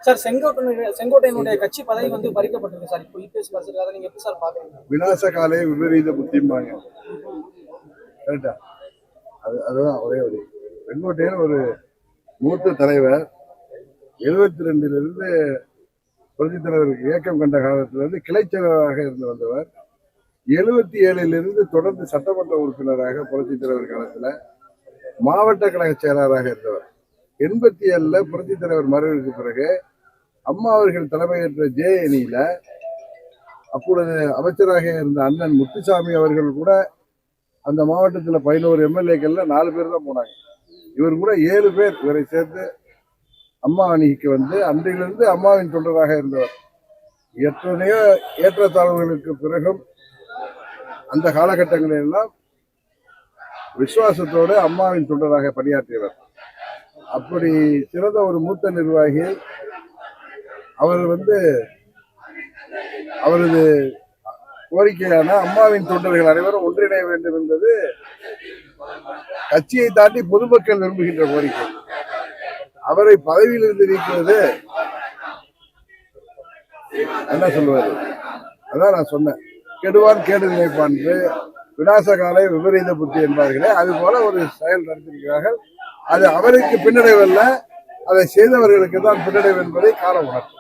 Sir செங்கோட்டையனுடைய கட்சி பதவி பறிக்கப்பட்டிருக்கு sir. இப்போ இபிஎஸ் பேசுறது, அதை நீங்க எப்படி சார் பாக்குறீங்க? விநாச காலே விபரீத புத்திம்பாங்க. கரெக்டா? அதுதான் ஒரே ஒரு செங்கோட்டையன் ஒரு மூத்த தலைவர். 72 புரட்சி தலைவருக்கு இயக்கம் கண்ட காலத்திலிருந்து கிளைச்செயலராக இருந்து வந்தவர். 77 தொடர்ந்து சட்டமன்ற உறுப்பினராக புரட்சி தலைவர் காலத்துல மாவட்ட கழக செயலராக இருந்தவர். 87 புரட்சி தலைவர் மறைவுக்கு பிறகு அம்மா அவர்கள் தலைமையேற்ற ஜேஎனியில அப்பொழுது அமைச்சராக இருந்த அண்ணன் முத்துசாமி அவர்கள் கூட அந்த மாவட்டத்தில் 11 எம்எல்ஏக்கள்ல 4 பேர் தான் போனாங்க. இவர் கூட 7 பேர் இவரை சேர்ந்து அம்மா அணிக்கு வந்து அன்றிலிருந்து அம்மாவின் தொண்டராக இருந்தவர். எத்தனையோ ஏற்றத்தாழ்வுகளுக்கு பிறகும் அந்த காலகட்டங்களில் எல்லாம் விசுவாசத்தோடு அம்மாவின் தொண்டராக பணியாற்றியவர். அப்படி சிறந்த ஒரு மூத்த நிர்வாகி. அவர் அவரது கோரிக்கையான அம்மாவின் தொண்டர்கள் அனைவரும் ஒன்றிணைய வேண்டும் என்பது கட்சியை தாண்டி பொதுமக்கள் விரும்புகின்ற கோரிக்கை. அவரை பதவியிலிருந்து நீக்குவது என்ன சொல்லுவாரு? அதான் நான் சொன்னேன், கெடுவான் கேடு நினைப்பான், விநாச காலை விபரீத புத்தி என்பார்களே, அது போல ஒரு செயல் நடத்திருக்கிறார்கள். அது அவருக்கு பின்னடைவு அல்ல, அதை செய்தவர்களுக்கு தான் பின்னடைவு என்பதை காலம் உணர்த்தும்.